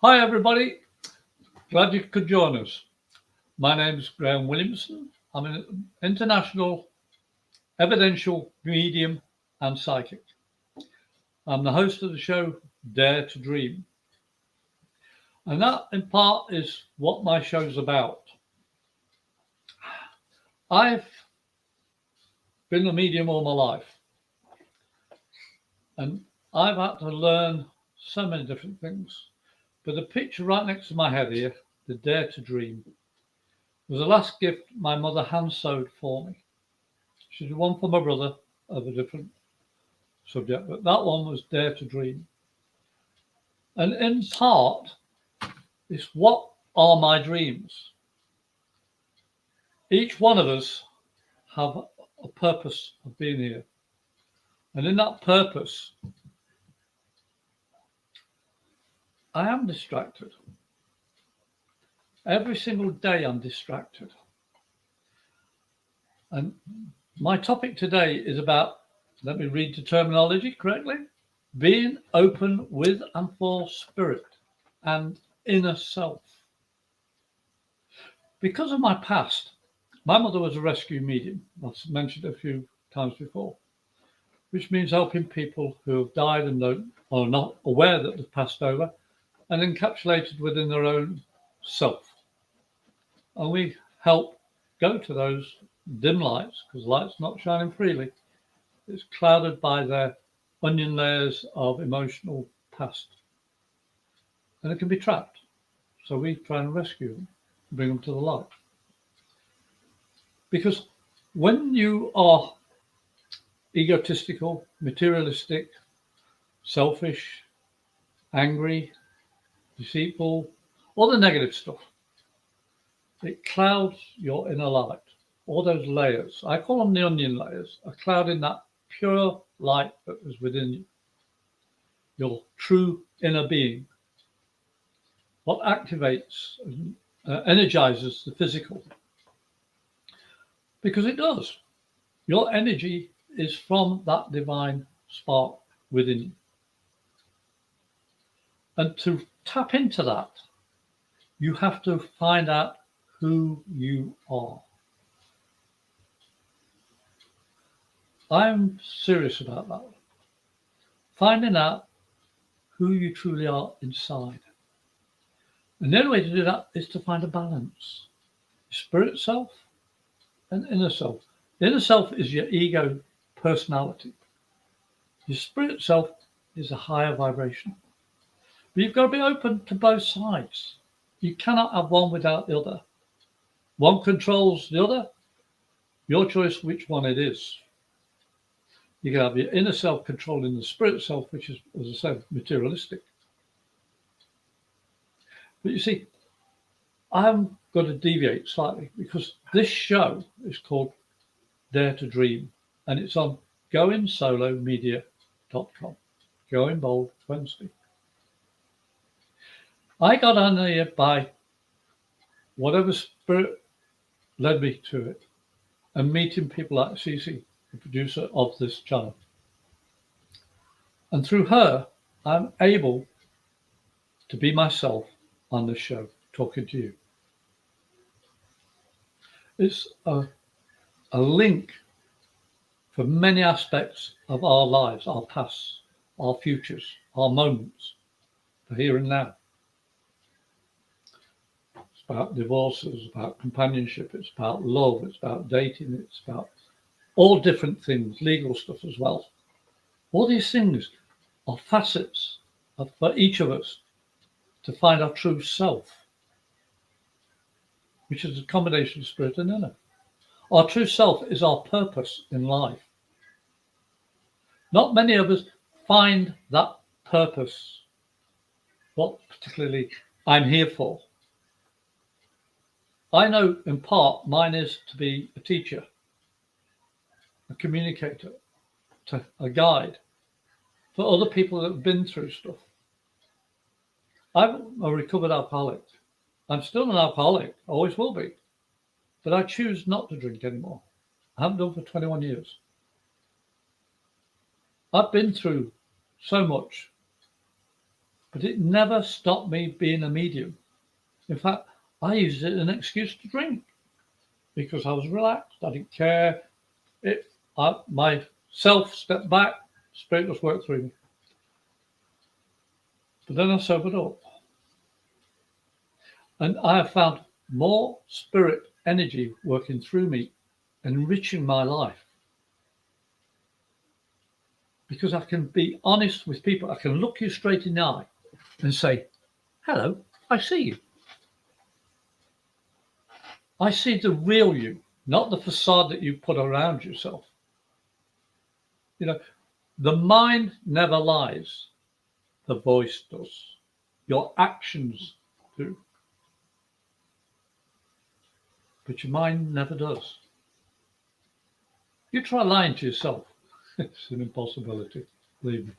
Hi everybody, glad you could join us. My name is Graham Williamson. I'm an international evidential medium and psychic. I'm the host of the show Dare to Dream. And that in part is what my show's about. I've been a medium all my life and I've had to learn so many different things. But the picture right next to my head here, the Dare to Dream, was the last gift my mother hand sewed for me. She did one for my brother of a different subject, but that one was Dare to Dream. And in part, it's what are my dreams? Each one of us have a purpose of being here. And in that purpose, I am distracted. Every single day I'm distracted. And my topic today is about, let me read the terminology correctly, being open with and for spirit and inner self. Because of my past, my mother was a rescue medium, I've mentioned a few times before, which means helping people who have died and are not aware that they've passed over and encapsulated within their own self. And we help go to those dim lights, because light's not shining freely. It's clouded by their onion layers of emotional past. And it can be trapped. So we try and rescue them, bring them to the light. Because when you are egotistical, materialistic, selfish, angry, deceitful, all the negative stuff, it clouds your inner light. All those layers, I call them the onion layers, are clouding that pure light that is within you, your true inner being. What activates and energizes the physical. Because it does. Your energy is from that divine spark within you. And to tap into that, you have to find out who you are. I'm serious about that. Finding out who you truly are inside. And the only way to do that is to find a balance. Spirit self and inner self. The inner self is your ego personality. Your spirit self is a higher vibration. But you've got to be open to both sides. You cannot have one without the other. One controls the other. Your choice which one it is. You can have your inner self controlling the spirit self, which is, as I said, materialistic. But you see, I'm going to deviate slightly because this show is called Dare to Dream and it's on goingsolomedia.com. Going Bold Wednesday. I got on here by whatever spirit led me to it and meeting people like Cece, the producer of this channel. And through her, I'm able to be myself on this show, talking to you. It's a link for many aspects of our lives, our past, our futures, our moments, the here and now. It's about divorces, it's about companionship, it's about love, it's about dating, it's about all different things, legal stuff as well. All these things are facets for each of us to find our true self, which is a combination of spirit and inner. Our true self is our purpose in life. Not many of us find that purpose, what particularly I'm here for. I know in part mine is to be a teacher, a communicator, a guide for other people that have been through stuff. I'm a recovered alcoholic. I'm still an alcoholic, always will be, but I choose not to drink anymore. I haven't done for 21 years. I've been through so much But it never stopped me being a medium. In fact, I used it as an excuse to drink because I was relaxed. I didn't care if my self stepped back, spirit just worked through me. But then I sobered up. And I have found more spirit energy working through me, enriching my life. Because I can be honest with people. I can look you straight in the eye and say, hello, I see you. I see the real you, not the facade that you put around yourself. You know, the mind never lies. The voice does. Your actions do. But your mind never does. You try lying to yourself. It's an impossibility, believe me.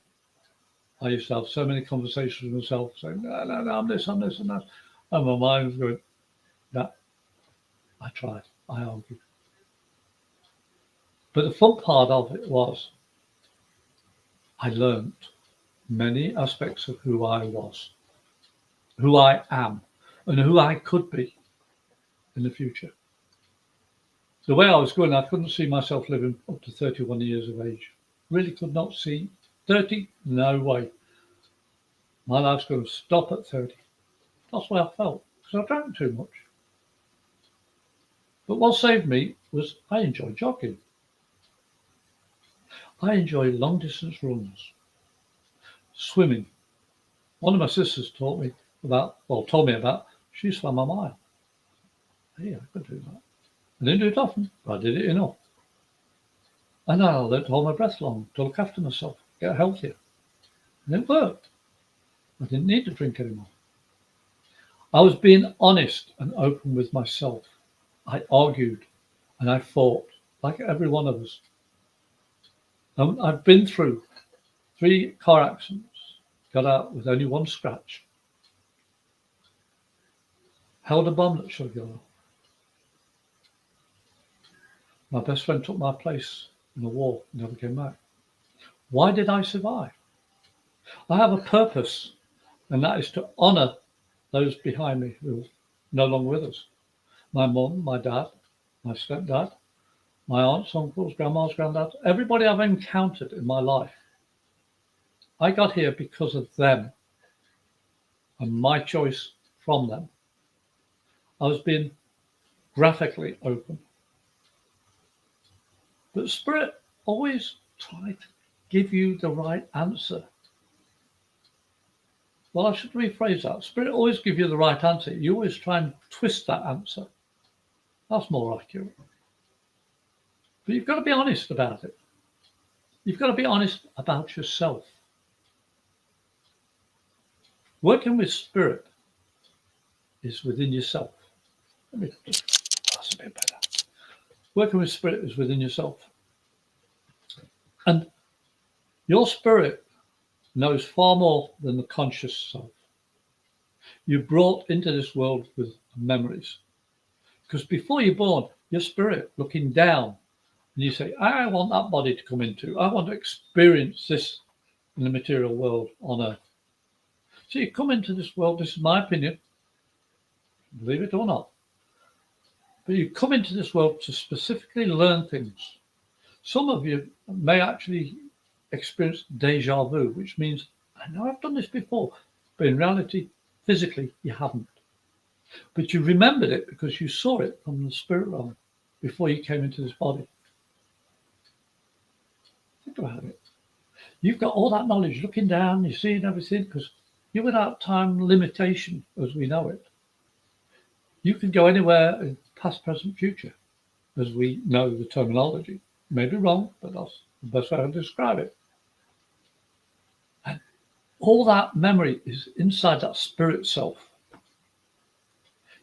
I used to have so many conversations with myself saying, no, I'm this, and that. And my mind was going, that. I tried, I argued. But the fun part of it was I learned many aspects of who I was, who I am, and who I could be in the future. The way I was going, I couldn't see myself living up to 31 years of age. Really could not see 30, no way. My life's going to stop at 30. That's the way I felt, because I drank too much. But what saved me was I enjoy jogging. I enjoy long distance runs, swimming. One of my sisters told me about, she swam a mile. Hey, I could do that. I didn't do it often, but I did it enough. And I learned to hold my breath long, to look after myself, get healthier. And it worked. I didn't need to drink anymore. I was being honest and open with myself. I argued and I fought, like every one of us. And I've been through 3 car accidents, got out with only 1 scratch. Held a bomb that should have gone off. My best friend took my place in the war and never came back. Why did I survive? I have a purpose, and that is to honour those behind me who are no longer with us. My mum, my dad, my stepdad, my aunts, uncles, grandmas, granddads, everybody I've encountered in my life. I got here because of them and my choice from them. I was being graphically open. But Spirit always tried to give you the right answer. Well, I should rephrase that. Spirit always gives you the right answer. You always try and twist that answer. That's more accurate. But you've got to be honest about it. You've got to be honest about yourself. Working with Spirit is within yourself. Let me just, that's a bit better. Working with Spirit is within yourself. And your spirit knows far more than the conscious self. You're brought into this world with memories. Because before you're born, your spirit looking down, and you say, I want that body to come into. I want to experience this in the material world on Earth. So you come into this world, this is my opinion, believe it or not. But you come into this world to specifically learn things. Some of you may actually experience deja vu, which means, I know I've done this before, but in reality, physically, you haven't. But you remembered it because you saw it from the spirit realm before you came into this body. Think about it. You've got all that knowledge looking down, you're seeing everything because you're without time limitation as we know it. You can go anywhere in past, present, future, as we know the terminology. May be wrong, but that's the best way I can describe it. And all that memory is inside that spirit self.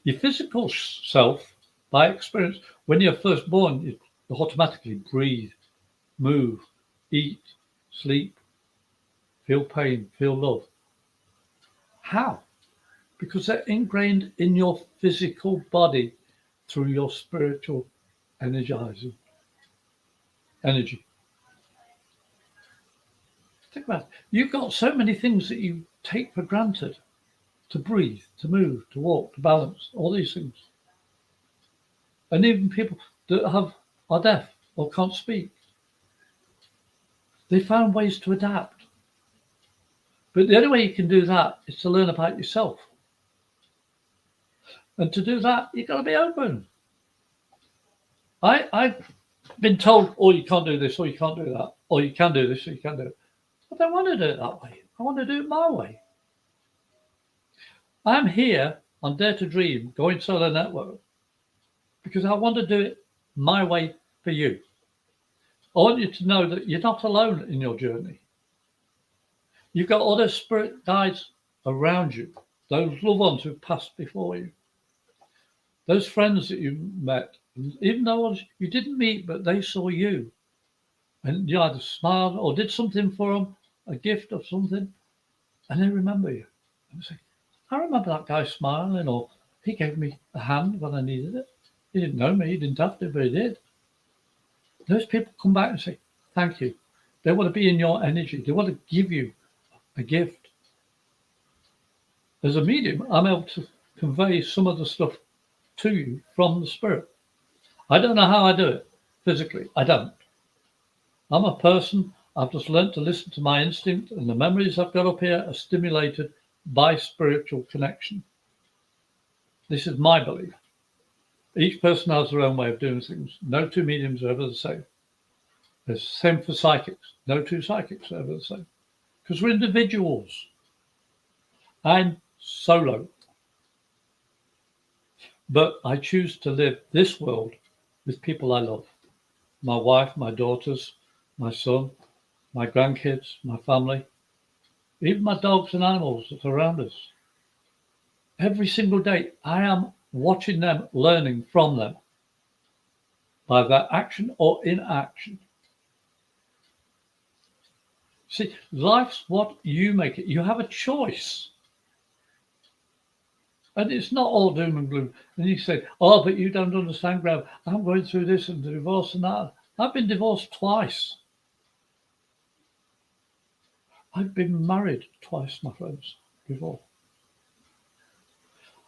Your physical self, by experience, when you're first born, you automatically breathe, move, eat, sleep, feel pain, feel love. How? Because they're ingrained in your physical body through your spiritual energizing energy. Think about it. You've got so many things that you take for granted. To breathe, to move, to walk, to balance, all these things. And even people that are deaf or can't speak, they found ways to adapt. But the only way you can do that is to learn about yourself. And to do that, you've got to be open. I've been told, oh, you can't do this, or you can't do that, or you can do this, or you can do it. I don't want to do it that way. I want to do it my way. I'm here on Dare to Dream, Going Solo Network, because I want to do it my way for you. I want you to know that you're not alone in your journey. You've got other spirit guides around you, those loved ones who've passed before you, those friends that you met, even those you didn't meet, but they saw you. And you either smiled or did something for them, a gift of something, and they remember you. And they say, I remember that guy smiling, or he gave me a hand when I needed it. He didn't know me, he didn't have to, but he did. Those people come back and say, thank you. They want to be in your energy. They want to give you a gift. As a medium, I'm able to convey some of the stuff to you from the spirit. I don't know how I do it physically. I don't. I'm a person. I've just learned to listen to my instinct, and the memories I've got up here are stimulated by spiritual connection. This is my belief. Each person has their own way of doing things. No two mediums are ever the same. It's the same for psychics. No two psychics are ever the same. Because we're individuals. I'm solo. But I choose to live this world with people I love. My wife, my daughters, my son, my grandkids, my family, even my dogs and animals that are around us. Every single day, I am watching them, learning from them by their action or inaction. See, life's what you make it. You have a choice. And it's not all doom and gloom. And you say, oh, but you don't understand, Graham. I'm going through this and the divorce and that. I've been divorced twice. I've been married twice, my friends, before.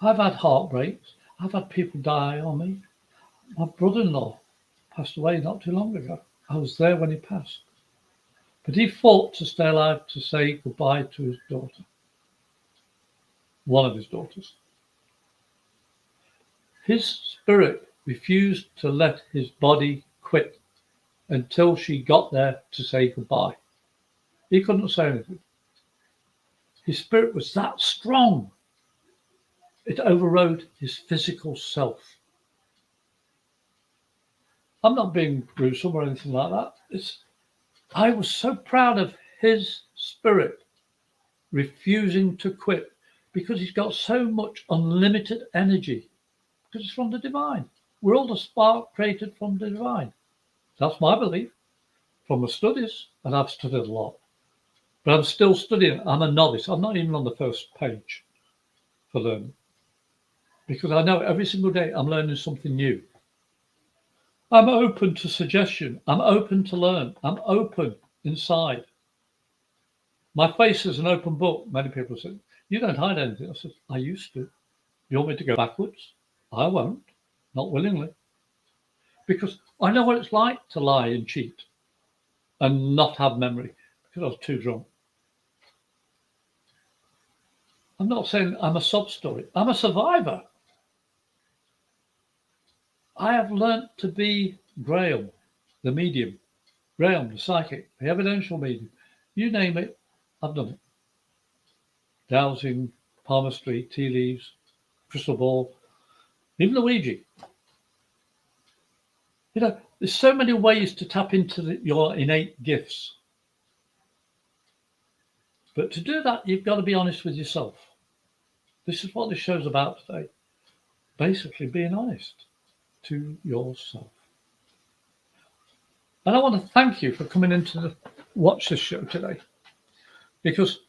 I've had heartbreaks. I've had people die on me. My brother-in-law passed away not too long ago. I was there when he passed. But he fought to stay alive to say goodbye to his daughter. One of his daughters. His spirit refused to let his body quit until she got there to say goodbye. He couldn't say anything. His spirit was that strong. It overrode his physical self. I'm not being gruesome or anything like that. I was so proud of his spirit refusing to quit because he's got so much unlimited energy because it's from the divine. We're all the spark created from the divine. That's my belief from the studies, and I've studied a lot. But I'm still studying. I'm a novice. I'm not even on the first page for learning because I know every single day I'm learning something new. I'm open to suggestion. I'm open to learn. I'm open inside. My face is an open book. Many people say, you don't hide anything. I said, I used to. You want me to go backwards? I won't. Not willingly. Because I know what it's like to lie and cheat and not have memory because I was too drunk. I'm not saying I'm a sob story. I'm a survivor. I have learnt to be Graham, the medium, Graham, the psychic, the evidential medium. You name it, I've done it. Dowsing, palmistry, tea leaves, crystal ball, even the Ouija. You know, there's so many ways to tap into your innate gifts. But to do that, you've got to be honest with yourself. This is what this show's about today. Basically, being honest to yourself. And I want to thank you for coming in to watch this show today, because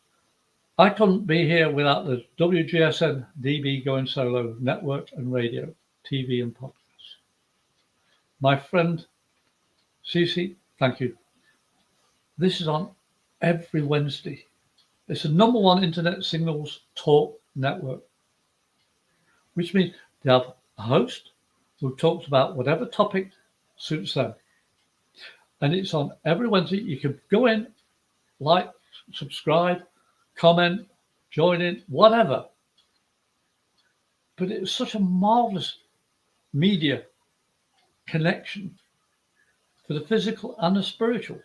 I couldn't be here without the WGSN-DB Going Solo network and radio, TV and podcasts. My friend Cece, thank you. This is on every Wednesday. It's the #1 internet signals talk network, which means they have a host who talks about whatever topic suits them. And it's on every Wednesday. You can go in, like, subscribe, comment, join in, whatever. But it's such a marvelous media connection for the physical and the spiritual,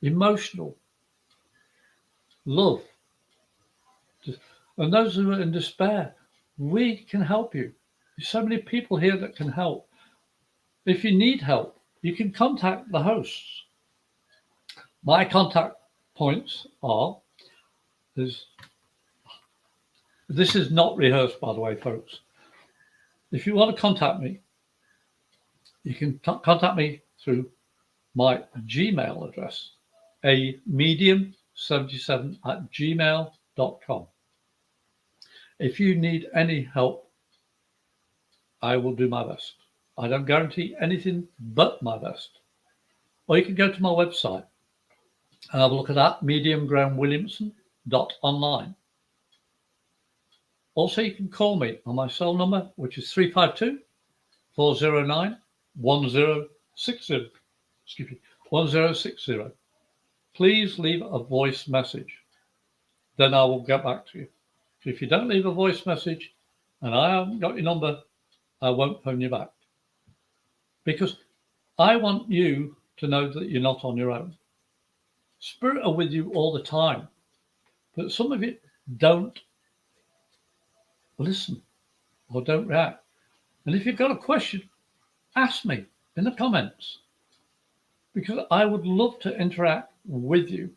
emotional, love. And those who are in despair, we can help you. There's so many people here that can help. If you need help, you can contact the hosts. My contact points are, this is not rehearsed, by the way, folks. If you want to contact me, you can contact me through my Gmail address, amedium77@gmail.com. If you need any help, I will do my best. I don't guarantee anything but my best. Or you can go to my website and have a look at that, mediumgroundwilliamson.online. Also, you can call me on my cell number, which is 352-409-1060. Excuse me, 1060. Please leave a voice message. Then I will get back to you. If you don't leave a voice message and I haven't got your number, I won't phone you back. Because I want you to know that you're not on your own. Spirit are with you all the time. But some of you don't listen or don't react. And if you've got a question, ask me in the comments. Because I would love to interact with you.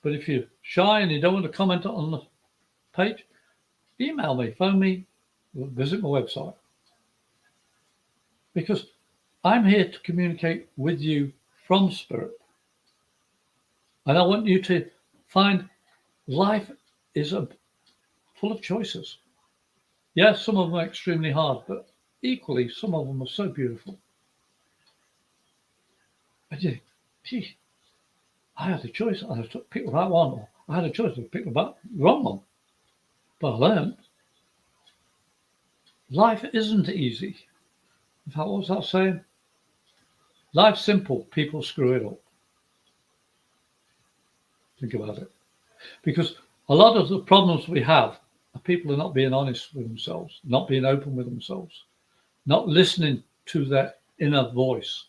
But if you're shy and you don't want to comment on the page, email me, phone me, visit my website. Because I'm here to communicate with you from Spirit. And I want you to find life is full of choices. Yes, some of them are extremely hard, but equally, some of them are so beautiful. And you, gee, I had a choice. I had to pick the right one, or I had a choice to pick the wrong one. But I learned life isn't easy. In fact, what was that saying? Life's simple, people screw it up. Think about it. Because a lot of the problems we have are people are not being honest with themselves, not being open with themselves, not listening to their inner voice,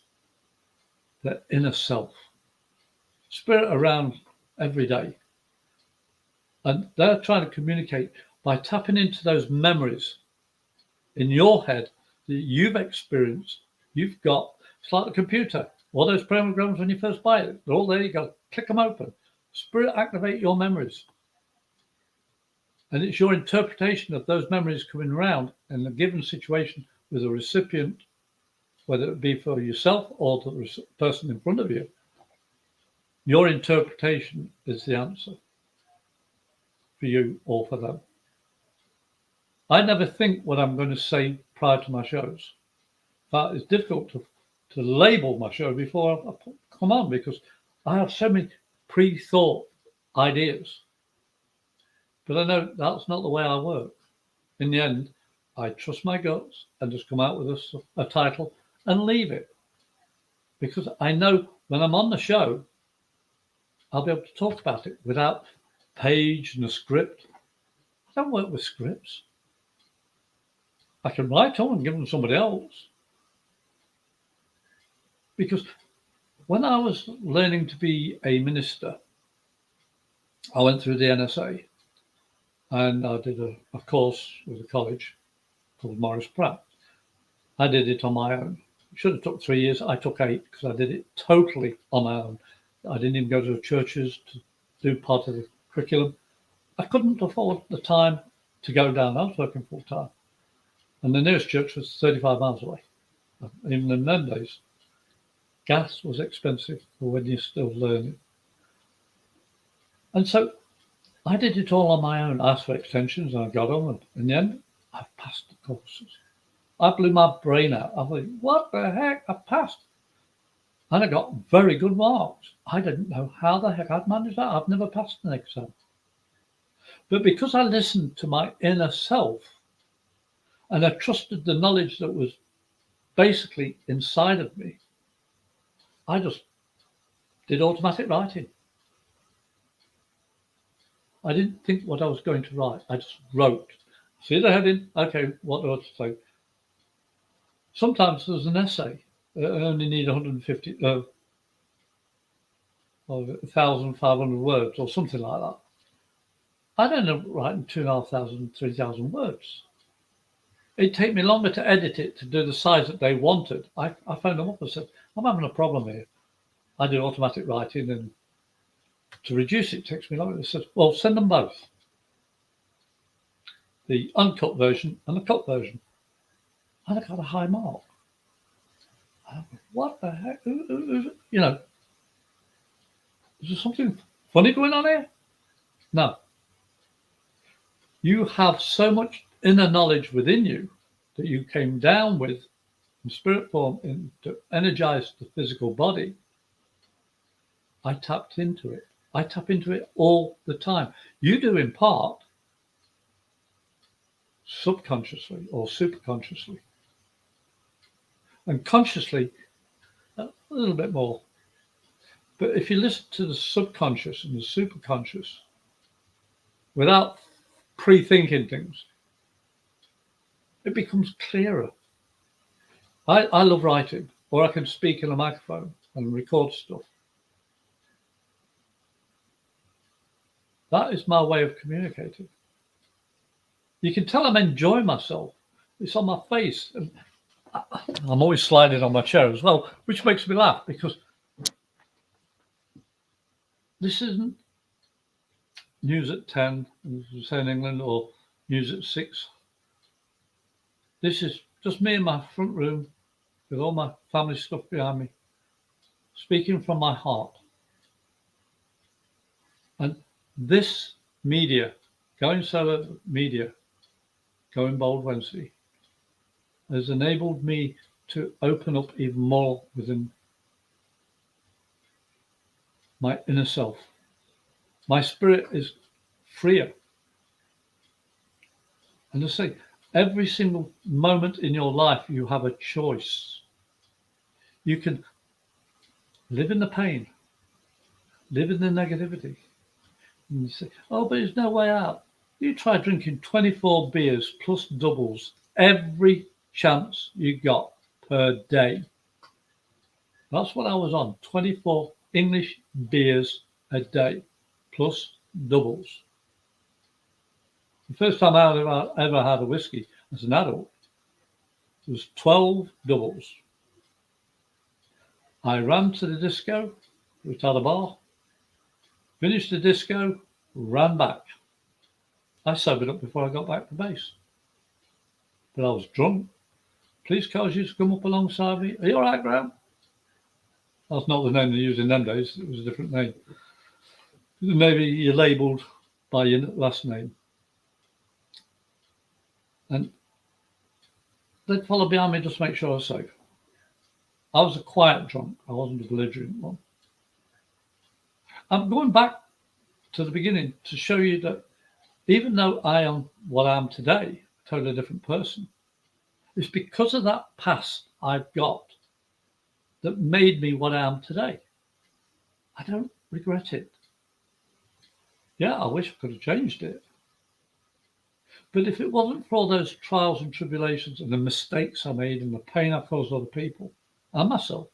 their inner self. Spirit around every day. And they're trying to communicate by tapping into those memories in your head that you've experienced. You've got, it's like a computer. All those programs when you first buy it, they're all there. You go click them open. Spirit activate your memories. And it's your interpretation of those memories coming around in a given situation with a recipient, whether it be for yourself or the person in front of you. Your interpretation is the answer for you or for them. I never think what I'm going to say prior to my shows. In fact, it's difficult to label my show before I come on because I have so many pre-thought ideas. But I know that's not the way I work. In the end, I trust my guts and just come out with a title and leave it. Because I know when I'm on the show, I'll be able to talk about it without page and a script. I don't work with scripts. I can write them and give them to somebody else. Because when I was learning to be a minister, I went through the NSA and I did a course with a college called Morris Pratt. I did it on my own. It should have took 3 years. I took 8 because I did it totally on my own. I didn't even go to the churches to do part of the curriculum. I couldn't afford the time to go down. I was working full time. And the nearest church was 35 miles away. Even in them days, gas was expensive for when you're still learning. And so I did it all on my own. I asked for extensions and I got them. And in the end, I passed the courses. I blew my brain out. I thought, what the heck? I passed. And I got very good marks. I didn't know how the heck I'd managed that. I've never passed an exam. But because I listened to my inner self and I trusted the knowledge that was basically inside of me, I just did automatic writing. I didn't think what I was going to write. I just wrote. See the heading? Okay, what do I say? Sometimes there's an essay. I only need 150, 1,500 words or something like that. I'd end up writing 2,500, 3,000 words. It'd take me longer to edit it to do the size that they wanted. I phoned them up and said, I'm having a problem here. I do automatic writing, and to reduce it takes me longer. They said, well, send them both. The uncut version and the cut version. And I got a high mark. What the heck? You know, is there something funny going on here? No. You have so much inner knowledge within you that you came down with in spirit form to energize the physical body. I tapped into it. I tap into it all the time. You do in part subconsciously or superconsciously. And consciously, a little bit more. But if you listen to the subconscious and the superconscious without pre-thinking things, it becomes clearer. I love writing, or I can speak in a microphone and record stuff. That is my way of communicating. You can tell I'm enjoying myself. It's on my face. And I'm always sliding on my chair as well, which makes me laugh because this isn't news at 10, as say in England, or news at 6. This is just me in my front room with all my family stuff behind me, speaking from my heart. And this media, Going Solar Media, Going Bold Wednesday, has enabled me to open up even more within my inner self. My spirit is freer. And I say, every single moment in your life, you have a choice. You can live in the pain, live in the negativity. And you say, oh, but there's no way out. You try drinking 24 beers plus doubles every chance you got per day. That's what I was on, 24 English beers a day plus doubles. The first time I ever had a whiskey as an adult was 12 doubles. I ran to the disco, which had a bar, finished the disco, ran back. I sobered up before I got back to base. But I was drunk. Police cars used to come up alongside me. Are you all right, Graham? That's not the name they used in them days. It was a different name. Maybe you're labelled by your last name. And they'd follow behind me just to make sure I was safe. I was a quiet drunk. I wasn't a belligerent one. I'm going back to the beginning to show you that even though I am what I am today, a totally different person, it's because of that past I've got that made me what I am today. I don't regret it. Yeah, I wish I could have changed it. But if it wasn't for all those trials and tribulations and the mistakes I made and the pain I caused other people and myself,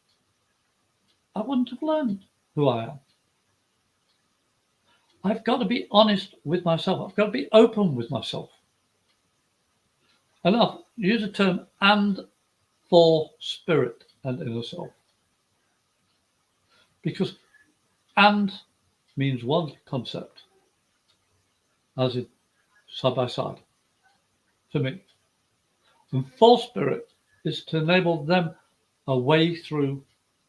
I wouldn't have learned who I am. I've got to be honest with myself. I've got to be open with myself. And I'll use the term and for spirit and inner self. Because and means one concept, as in side by side, to me. And for spirit is to enable them a way through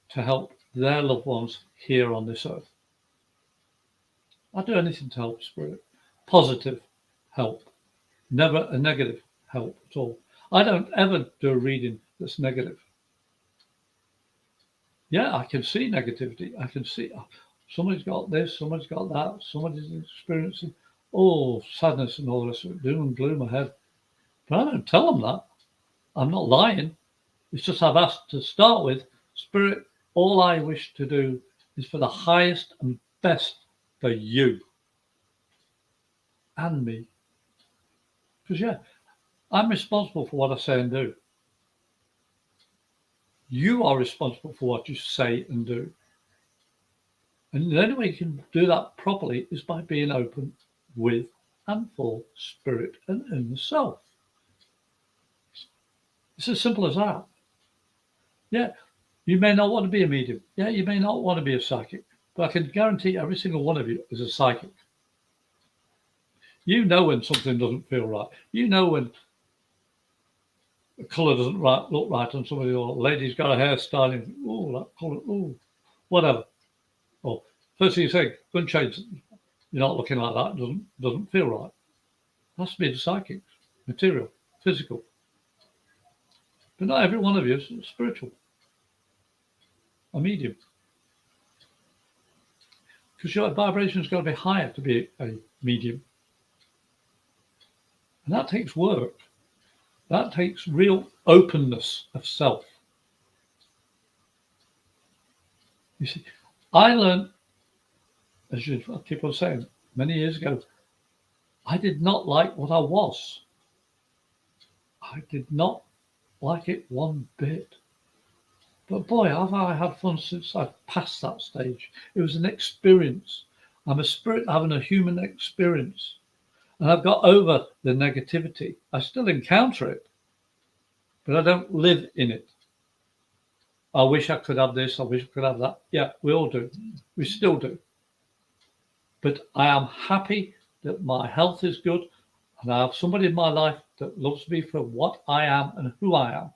to help their loved ones here on this earth. I'll do anything to help spirit. Positive help, never a negative help at all. I don't ever do a reading that's negative. Yeah, I can see negativity. I can see somebody's got this, somebody's got that, somebody's experiencing sadness and all this doom and gloom ahead. But I don't tell them that. I'm not lying. It's just I've asked to start with, Spirit, all I wish to do is for the highest and best for you and me. Because, yeah, I'm responsible for what I say and do. You are responsible for what you say and do. And the only way you can do that properly is by being open with and for spirit and inner self. It's as simple as that. Yeah, you may not want to be a medium. Yeah, you may not want to be a psychic. But I can guarantee every single one of you is a psychic. You know when something doesn't feel right. You know when the colour doesn't look right on somebody, or a lady's got a hairstyle and that colour, whatever. Or first thing you say, go and change. You're not looking like that. It doesn't feel right. It has to be the psychic, material, physical. But not every one of you is spiritual, a medium. Because your vibration's got to be higher to be a medium. And that takes work. That takes real openness of self. You see, I learned, as you keep on saying, many years ago, I did not like what I was. I did not like it one bit. But boy, have I had fun since I passed that stage. It was an experience. I'm a spirit having a human experience. And I've got over the negativity. I still encounter it, but I don't live in it. I wish I could have this. I wish I could have that. Yeah, we all do. We still do. But I am happy that my health is good and I have somebody in my life that loves me for what I am and who I am.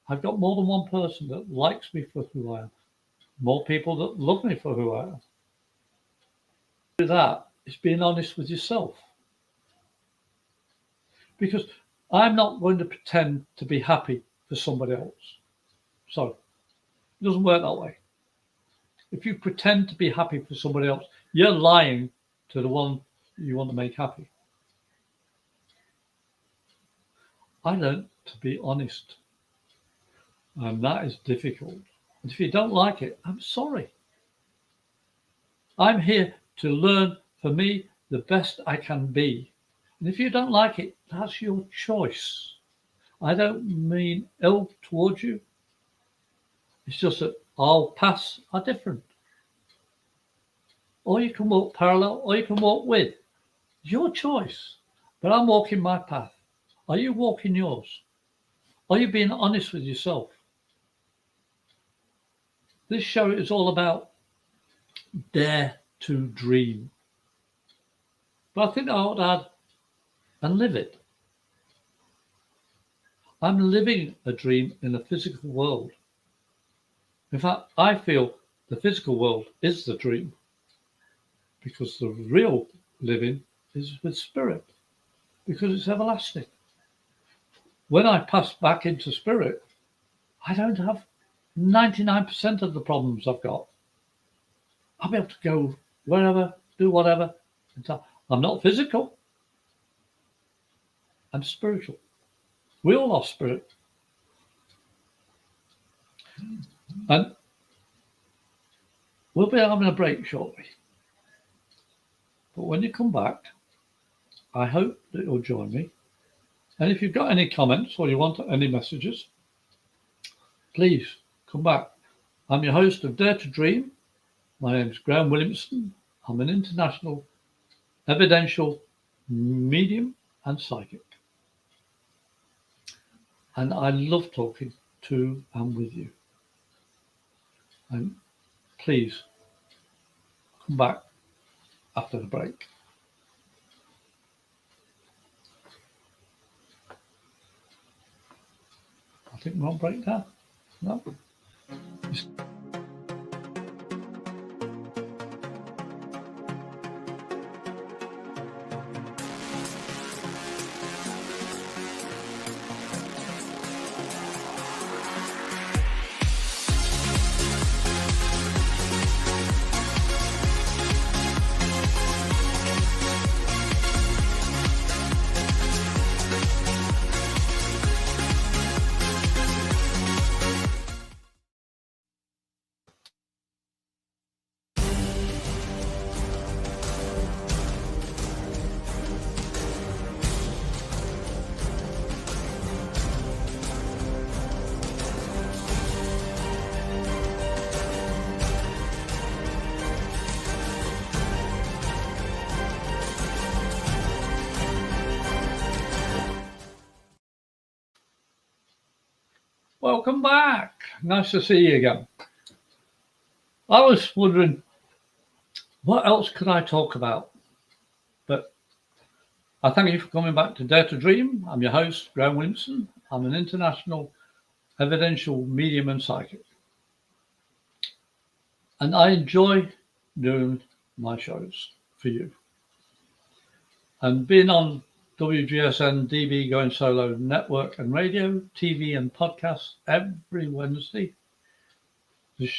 I've got more than one person that likes me for who I am. More people that love me for who I am. That is being honest with yourself. Because I'm not going to pretend to be happy for somebody else. Sorry, it doesn't work that way. If you pretend to be happy for somebody else, you're lying to the one you want to make happy. I learned to be honest. And that is difficult. And if you don't like it, I'm sorry. I'm here to learn, for me, the best I can be. And if you don't like it, that's your choice. I don't mean ill towards you. It's just that our paths are different. Or you can walk parallel, or you can walk with. It's your choice. But I'm walking my path. Are you walking yours? Are you being honest with yourself? This show is all about dare to dream. But I think I ought to add and live it. I'm living a dream in the physical world. In fact, I feel the physical world is the dream because the real living is with spirit because it's everlasting. When I pass back into spirit, I don't have 99% of the problems I've got. I'll be able to go wherever, do whatever. I'm not physical. I'm spiritual. We all are spirit. And we'll be having a break shortly. But when you come back, I hope that you'll join me. And if you've got any comments or you want any messages, please come back. I'm your host of Dare to Dream. My name is Graham Williamson. I'm an international evidential medium and psychic. And I love talking to and with you. And please come back after the break. I think we're on break now. No? Welcome back. Nice to see you again. I was wondering, what else could I talk about? But I thank you for coming back to Dare to Dream. I'm your host, Graham Williamson. I'm an international evidential medium and psychic. And I enjoy doing my shows for you. And being on WGSN-DB Going Solo network and radio, TV and podcasts every Wednesday. The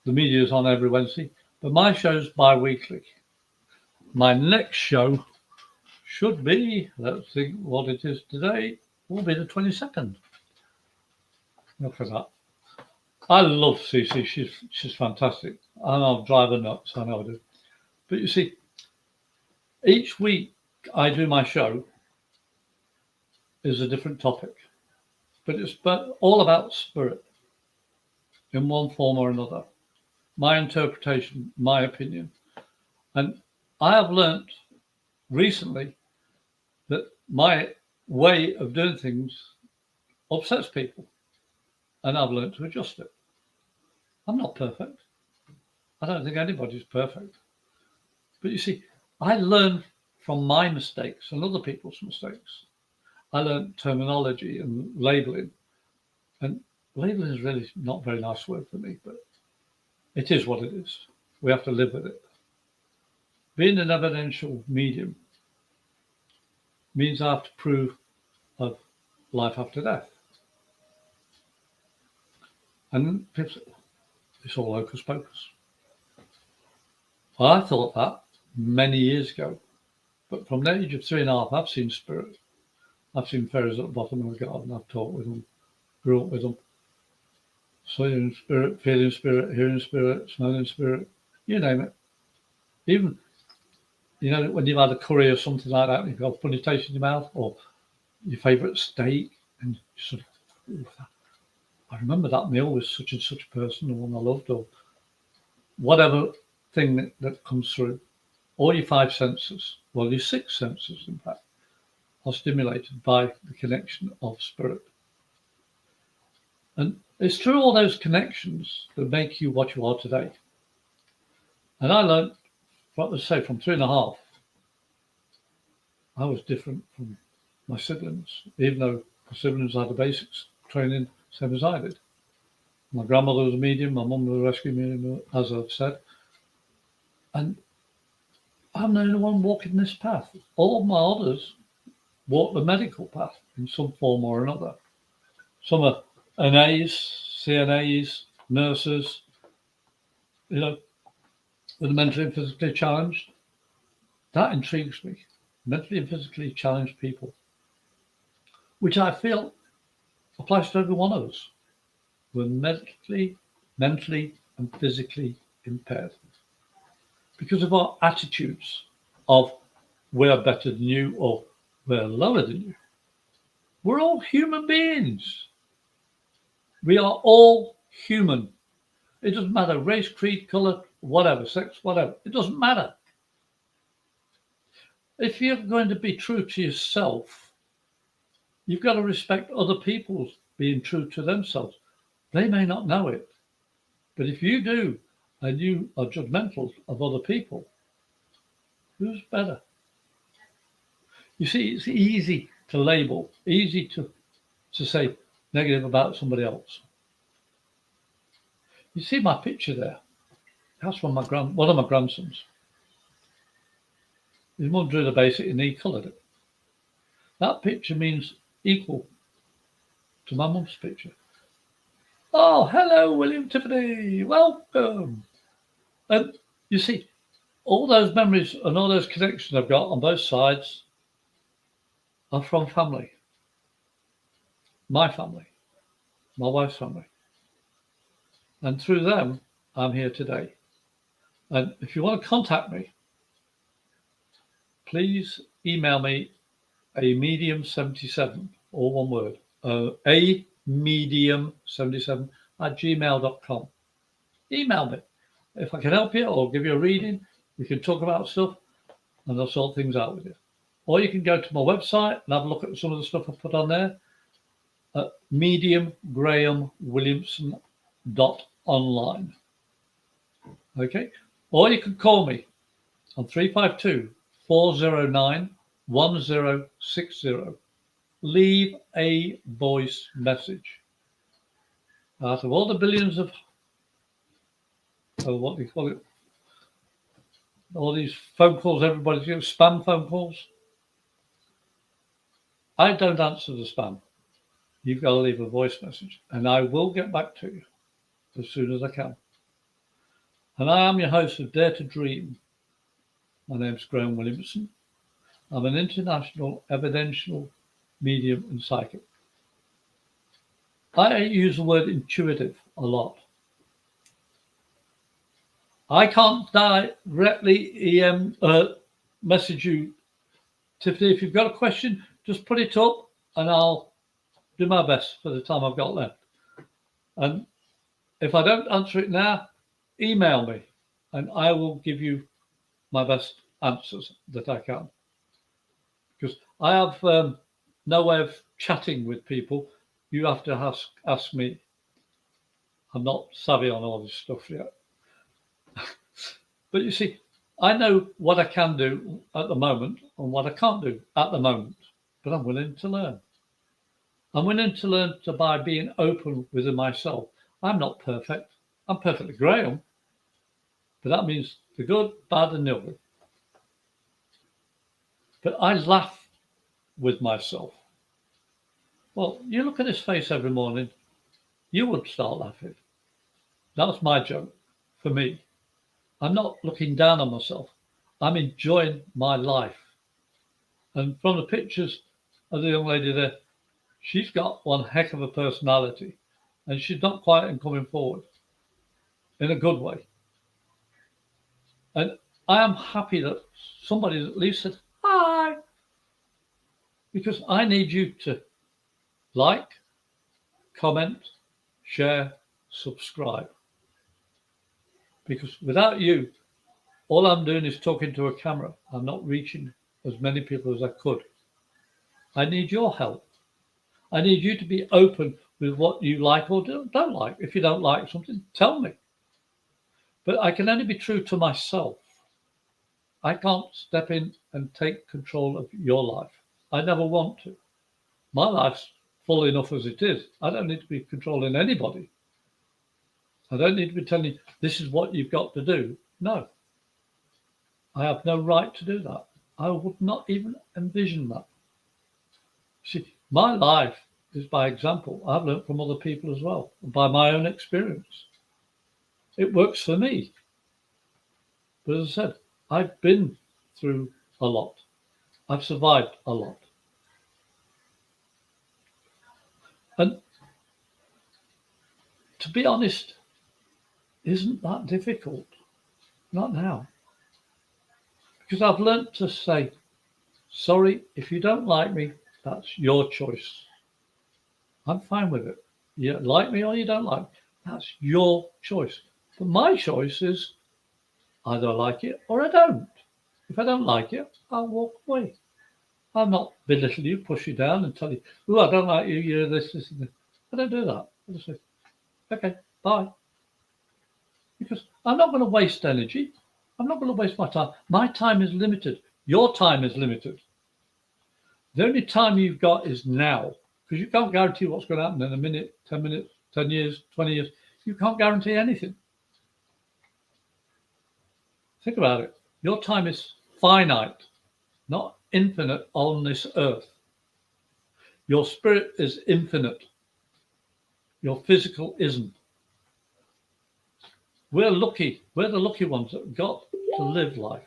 media is on every Wednesday, but my show's bi-weekly. My next show should be, let's think what it is today, will be the 22nd. Look at that. I love Cece. She's fantastic. And I'll drive her nuts, I know I do. But you see, each week I do my show is a different topic. But it's all about spirit in one form or another. My interpretation, my opinion. And I have learnt recently that my way of doing things upsets people. And I've learnt to adjust it. I'm not perfect. I don't think anybody's perfect. But you see, I learn from my mistakes and other people's mistakes. I learned terminology and labeling. And labeling is really not a very nice word for me, but it is what it is. We have to live with it. Being an evidential medium means I have to prove of life after death. And it's all hocus pocus. I thought that many years ago, but from the age of 3.5, I've seen spirit. I've seen fairies at the bottom of the garden. I've talked with them, grew up with them. Seeing spirit, feeling spirit, hearing spirit, smelling spirit, you name it. Even, when you've had a curry or something like that, and you've got a funny taste in your mouth, or your favourite steak, and you sort of, I remember that meal with such and such a person, the one I loved, or whatever thing that comes through. All your 5 senses, well, your 6 senses, in fact, are stimulated by the connection of spirit. And it's through all those connections that make you what you are today. And I learned, from 3.5, I was different from my siblings, even though my siblings had the basics training, same as I did. My grandmother was a medium, my mum was a rescue medium, as I've said. And I'm the only one walking this path. All my others walk the medical path in some form or another. Some are NAs, CNAs, nurses, that are mentally and physically challenged. That intrigues me. Mentally and physically challenged people, which I feel applies to every one of us. We're mentally and physically impaired because of our attitudes of we're better than you or we're lower than you. We're all human beings. We are all human. It doesn't matter, race, creed, colour, whatever, sex, whatever. It doesn't matter. If you're going to be true to yourself, you've got to respect other people being true to themselves. They may not know it, but if you do, and you are judgmental of other people, who's better? You see, it's easy to label, easy to say negative about somebody else. You see my picture there? That's from one of my grandsons. His mum drew the basic and he coloured it. That picture means equal to my mum's picture. Oh, hello, William Tiffany. Welcome. And you see, all those memories and all those connections I've got on both sides are from family. My family, my wife's family. And through them, I'm here today. And if you want to contact me, please email me a medium77, all one word, a medium77@gmail.com. Email me. If I can help you or give you a reading, we can talk about stuff and I'll sort things out with you. Or you can go to my website and have a look at some of the stuff I put on there. at mediumgrahamwilliamson.online. Okay? Or you can call me on 352-409-1060. Leave a voice message. Out of all the billions of what do you call it? All these phone calls, everybody's getting spam phone calls. I don't answer the spam. You've got to leave a voice message, and I will get back to you as soon as I can. And I am your host of Dare to Dream. My name's Graham Williamson. I'm an international evidential medium and psychic. I use the word intuitive a lot. I can't directly message you, Tiffany. If you've got a question, just put it up and I'll do my best for the time I've got left. And if I don't answer it now, email me and I will give you my best answers that I can. Because I have no way of chatting with people. You have to ask me. I'm not savvy on all this stuff yet. But you see, I know what I can do at the moment and what I can't do at the moment, but I'm willing to learn. I'm willing to learn by being open within myself. I'm not perfect. I'm perfectly Graham, but that means the good, bad, and the ugly. But I laugh with myself. Well, you look at his face every morning, you would start laughing. That's my joke for me. I'm not looking down on myself. I'm enjoying my life. And from the pictures of the young lady there, she's got one heck of a personality. And she's not quiet and coming forward in a good way. And I am happy that somebody at least said, hi. Because I need you to like, comment, share, subscribe. Because without you, all I'm doing is talking to a camera. I'm not reaching as many people as I could. I need your help. I need you to be open with what you like or don't like. If you don't like something, tell me. But I can only be true to myself. I can't step in and take control of your life. I never want to. My life's full enough as it is. I don't need to be controlling anybody. I don't need to be telling you, this is what you've got to do. No. I have no right to do that. I would not even envision that. See, my life is by example. I've learned from other people as well, by my own experience. It works for me. But as I said, I've been through a lot. I've survived a lot. And to be honest, isn't that difficult? Not now. Because I've learned to say, sorry, if you don't like me, that's your choice. I'm fine with it. You like me or you don't like me. That's your choice. But my choice is either I like it or I don't. If I don't like it, I'll walk away. I'll not belittle you, push you down and tell you, oh, I don't like you, you're this, and this. I don't do that. I just say, okay, bye. Because I'm not going to waste energy. I'm not going to waste my time. My time is limited. Your time is limited. The only time you've got is now. Because you can't guarantee what's going to happen in a minute, 10 minutes, 10 years, 20 years. You can't guarantee anything. Think about it. Your time is finite, not infinite on this earth. Your spirit is infinite. Your physical isn't. We're lucky. We're the lucky ones that got to live life.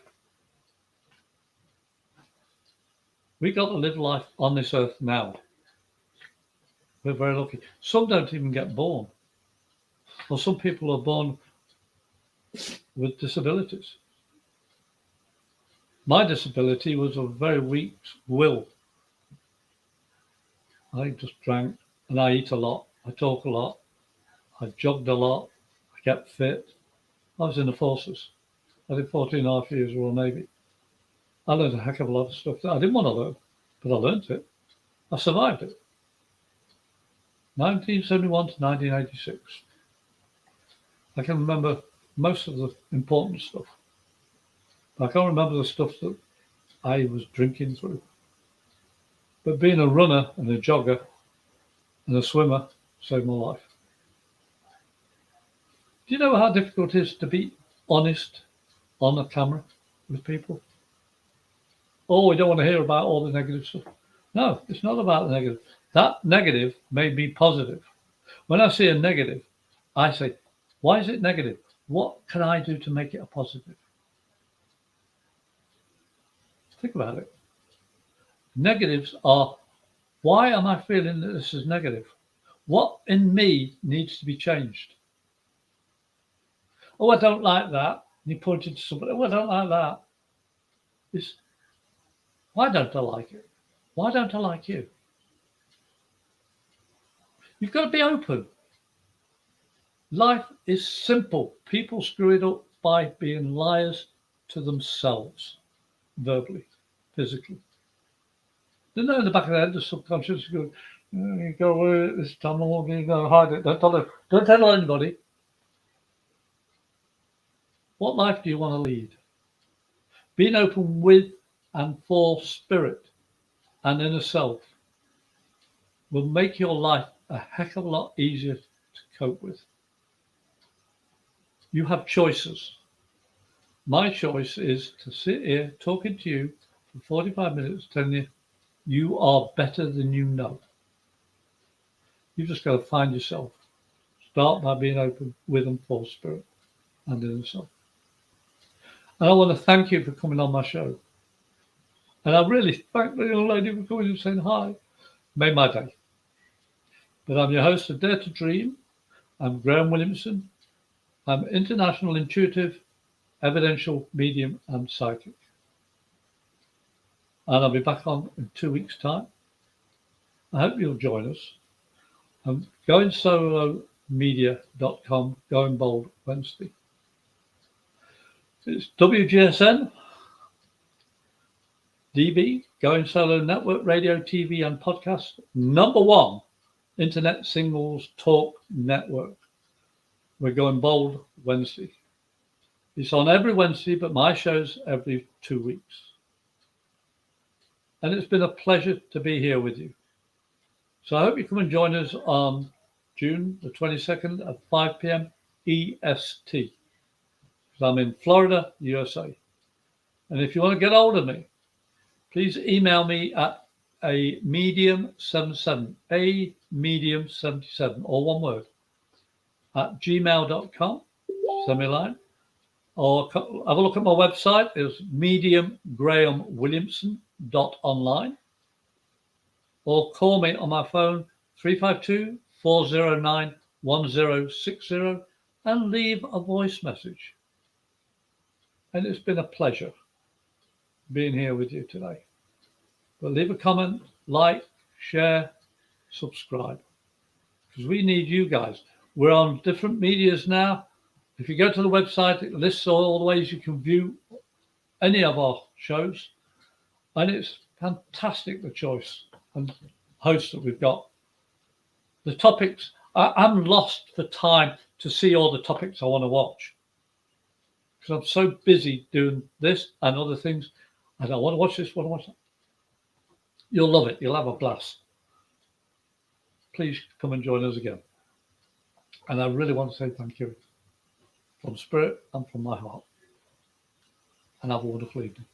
We got to live life on this earth now. We're very lucky. Some don't even get born. Or some people are born with disabilities. My disability was a very weak will. I just drank and I eat a lot. I talk a lot. I jogged a lot. I kept fit. I was in the forces. I did 14 and a half years Royal Navy. I learned a heck of a lot of stuff that I didn't want to learn, but I learned it. I survived it. 1971 to 1986. I can remember most of the important stuff. I can't remember the stuff that I was drinking through. But being a runner and a jogger and a swimmer saved my life. Do you know how difficult it is to be honest on a camera with people? Oh, we don't want to hear about all the negative stuff. No, it's not about the negative. That negative made me positive. When I see a negative, I say, why is it negative? What can I do to make it a positive? Think about it. Negatives are, why am I feeling that this is negative? What in me needs to be changed? Oh, I don't like that. And you pointed to somebody, oh, I don't like that. It's, why don't I like it? Why don't I like you? You've got to be open. Life is simple. People screw it up by being liars to themselves, verbally, physically. They know in the back of their head, the subconscious is going, you go away this time, you're going to hide it. Don't tell anybody. What life do you want to lead? Being open with and for spirit and inner self will make your life a heck of a lot easier to cope with. You have choices. My choice is to sit here talking to you for 45 minutes telling you you are better than you know. You've just got to find yourself. Start by being open with and for spirit and inner self. And I want to thank you for coming on my show. And I really thank the young lady for coming and saying hi. Made my day. But I'm your host of Dare to Dream. I'm Graham Williamson. I'm international intuitive, evidential, medium, and psychic. And I'll be back on in 2 weeks' time. I hope you'll join us. I'm goingsolomedia.com, Going Bold Wednesday. It's WGSN-DB, Going Solo Network, Radio, TV, and Podcast, #1 Internet Singles Talk Network. We're Going Bold Wednesday. It's on every Wednesday, but my show's every 2 weeks. And it's been a pleasure to be here with you. So I hope you come and join us on June the 22nd at 5 p.m. EST. Because I'm in Florida, USA. And if you want to get hold of me, please email me at a medium77, all one word, at gmail.com. Send me a line. Or have a look at my website. It's mediumgrahamwilliamson.online. Or call me on my phone, 352-409-1060, and leave a voice message. And it's been a pleasure being here with you today. But leave a comment, like, share, subscribe. Because we need you guys. We're on different medias now. If you go to the website, it lists all the ways you can view any of our shows. And it's fantastic, the choice and hosts that we've got. The topics, I'm lost for time to see all the topics I want to watch. Because I'm so busy doing this and other things. I don't want to watch this, want to watch that. You'll love it. You'll have a blast. Please come and join us again. And I really want to say thank you from spirit and from my heart. And have a wonderful evening.